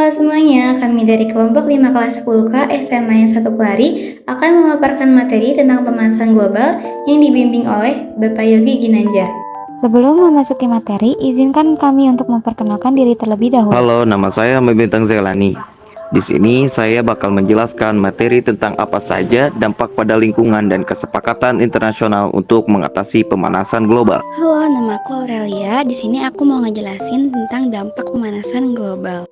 Halo semuanya, kami dari kelompok 5 kelas 10K SMA yang 1 Kelari akan memaparkan materi tentang pemanasan global yang dibimbing oleh Bapak Yogi Ginanjar. Sebelum memasuki materi, izinkan kami untuk memperkenalkan diri terlebih dahulu. Halo, nama saya Bintang Zelani. Di sini saya bakal menjelaskan materi tentang apa saja dampak pada lingkungan dan kesepakatan internasional untuk mengatasi pemanasan global. Halo, nama aku Aurelia. Di sini aku mau ngejelasin tentang dampak pemanasan global.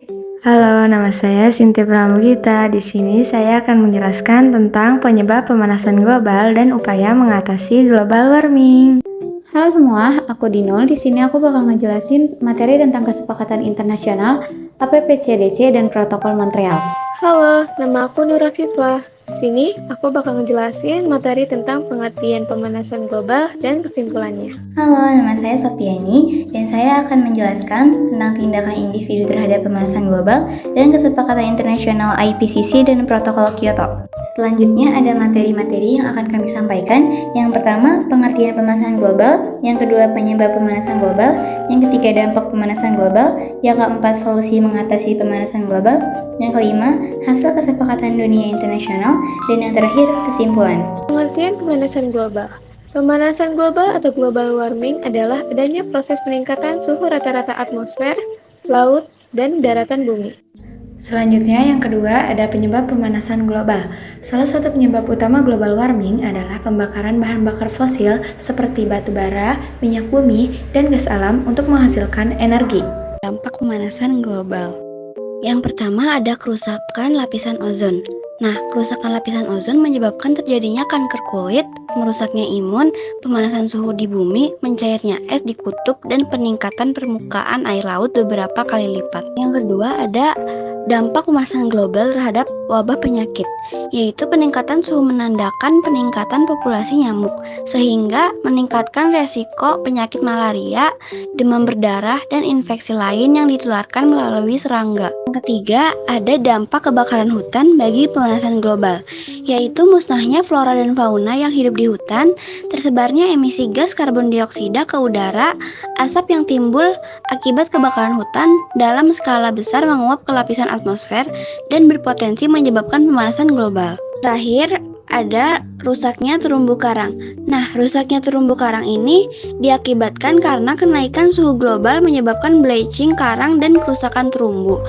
Halo, nama saya Sinti Pramugita. Di sini saya akan menjelaskan tentang penyebab pemanasan global dan upaya mengatasi global warming. Halo semua, aku Dinul. Di sini aku bakal ngejelasin materi tentang kesepakatan internasional, APPCDC dan Protokol Montreal. Halo, nama aku Nur Afifah. Di sini aku bakal ngejelasin materi tentang pengertian pemanasan global dan kesimpulannya. Halo, nama saya Sofiani dan saya akan menjelaskan tentang tindakan individu terhadap pemanasan global dan kesepakatan internasional IPCC dan Protokol Kyoto. Selanjutnya ada materi-materi yang akan kami sampaikan. Yang pertama, pengertian pemanasan global. Yang kedua, penyebab pemanasan global. Yang ketiga, dampak pemanasan global. Yang keempat, solusi mengatasi pemanasan global. Yang kelima, hasil kesepakatan dunia internasional. Dan yang terakhir, kesimpulan. Pengertian pemanasan global. Pemanasan global atau global warming adalah adanya proses peningkatan suhu rata-rata atmosfer, laut, dan daratan bumi. Selanjutnya yang kedua ada penyebab pemanasan global. Salah satu penyebab utama global warming adalah pembakaran bahan bakar fosil seperti batu bara, minyak bumi, dan gas alam untuk menghasilkan energi. Dampak pemanasan global. Yang pertama ada kerusakan lapisan ozon. Nah, kerusakan lapisan ozon menyebabkan terjadinya kanker kulit, merusaknya imun, pemanasan suhu di bumi, mencairnya es di kutub, dan peningkatan permukaan air laut beberapa kali lipat. Yang kedua ada dampak pemanasan global terhadap wabah penyakit, yaitu peningkatan suhu menandakan peningkatan populasi nyamuk, sehingga meningkatkan resiko penyakit malaria, demam berdarah, dan infeksi lain yang ditularkan melalui serangga. Yang ketiga, ada dampak kebakaran hutan bagi pemanasan global, yaitu musnahnya flora dan fauna yang hidup di hutan, tersebarnya emisi gas karbon dioksida ke udara, asap yang timbul akibat kebakaran hutan dalam skala besar menguap ke lapisan atmosfer dan berpotensi menyebabkan pemanasan global. Terakhir, ada rusaknya terumbu karang. Nah, rusaknya terumbu karang ini diakibatkan karena kenaikan suhu global menyebabkan bleaching karang dan kerusakan terumbu.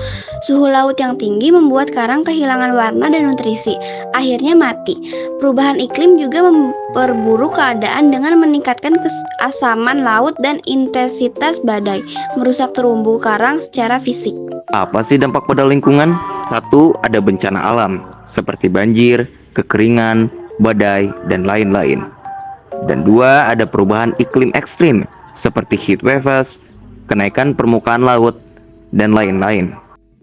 Suhu laut yang tinggi membuat karang kehilangan warna dan nutrisi, akhirnya mati. Perubahan iklim juga memperburuk keadaan dengan meningkatkan keasaman laut dan intensitas badai, merusak terumbu karang secara fisik. Apa sih dampak pada lingkungan? 1. Ada bencana alam seperti banjir, kekeringan, badai, dan lain-lain. Dan 2. Ada perubahan iklim ekstrim seperti heat waves, kenaikan permukaan laut, dan lain-lain.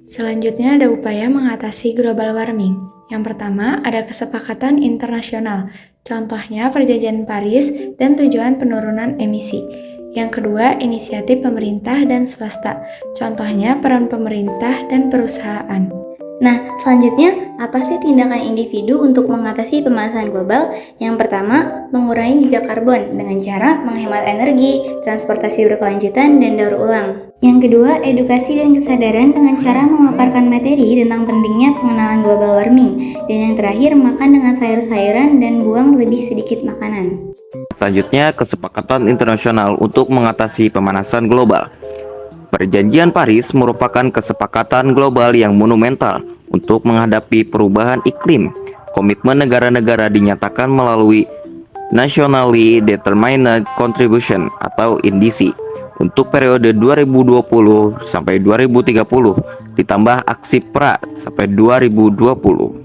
Selanjutnya ada upaya mengatasi global warming. Yang pertama ada kesepakatan internasional, contohnya Perjanjian Paris dan tujuan penurunan emisi. Yang kedua, inisiatif pemerintah dan swasta, contohnya peran pemerintah dan perusahaan. Nah, selanjutnya, apa sih tindakan individu untuk mengatasi pemanasan global? Yang pertama, mengurangi jejak karbon dengan cara menghemat energi, transportasi berkelanjutan, dan daur ulang. Yang kedua, edukasi dan kesadaran dengan cara memaparkan materi tentang pentingnya pengenalan global warming. Dan yang terakhir, makan dengan sayur-sayuran dan buang lebih sedikit makanan. Selanjutnya, kesepakatan internasional untuk mengatasi pemanasan global. Perjanjian Paris merupakan kesepakatan global yang monumental untuk menghadapi perubahan iklim. Komitmen negara-negara dinyatakan melalui Nationally Determined Contribution atau NDC untuk periode 2020 sampai 2030 ditambah aksi PRA sampai 2020.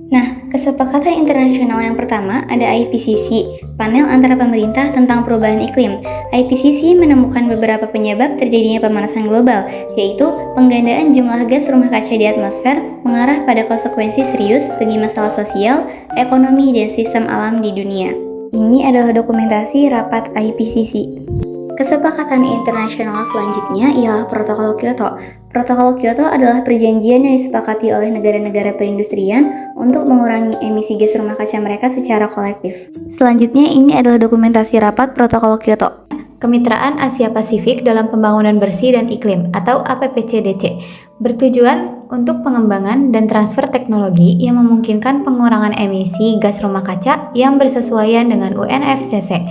Nah, kesepakatan internasional yang pertama ada IPCC, panel antara pemerintah tentang perubahan iklim. IPCC menemukan beberapa penyebab terjadinya pemanasan global, yaitu penggandaan jumlah gas rumah kaca di atmosfer mengarah pada konsekuensi serius bagi masalah sosial, ekonomi, dan sistem alam di dunia. Ini adalah dokumentasi rapat IPCC. Kesepakatan internasional selanjutnya ialah Protokol Kyoto. Protokol Kyoto adalah perjanjian yang disepakati oleh negara-negara perindustrian untuk mengurangi emisi gas rumah kaca mereka secara kolektif. Selanjutnya ini adalah dokumentasi rapat Protokol Kyoto. Kemitraan Asia Pasifik dalam Pembangunan Bersih dan Iklim atau APPCDC bertujuan untuk pengembangan dan transfer teknologi yang memungkinkan pengurangan emisi gas rumah kaca yang bersesuaian dengan UNFCCC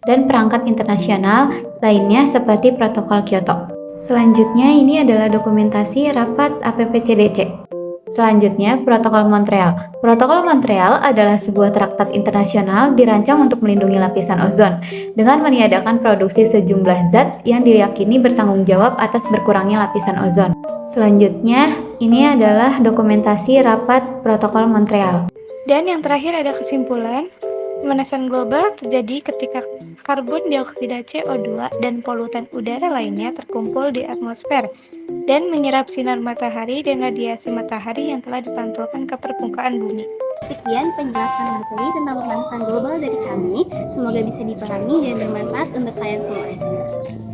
dan perangkat internasional lainnya seperti Protokol Kyoto. Selanjutnya ini adalah dokumentasi rapat APPCDC. Selanjutnya, Protokol Montreal. Protokol Montreal adalah sebuah traktat internasional dirancang untuk melindungi lapisan ozon dengan meniadakan produksi sejumlah zat yang diyakini bertanggung jawab atas berkurangnya lapisan ozon. Selanjutnya, ini adalah dokumentasi rapat Protokol Montreal. Dan yang terakhir ada kesimpulan, pemanasan global terjadi ketika karbon dioksida CO2 dan polutan udara lainnya terkumpul di atmosfer dan menyerap sinar matahari dan radiasi matahari yang telah dipantulkan ke permukaan bumi. Sekian penjelasan materi tentang pemanasan global dari kami. Semoga bisa dipahami dan bermanfaat untuk kalian semua.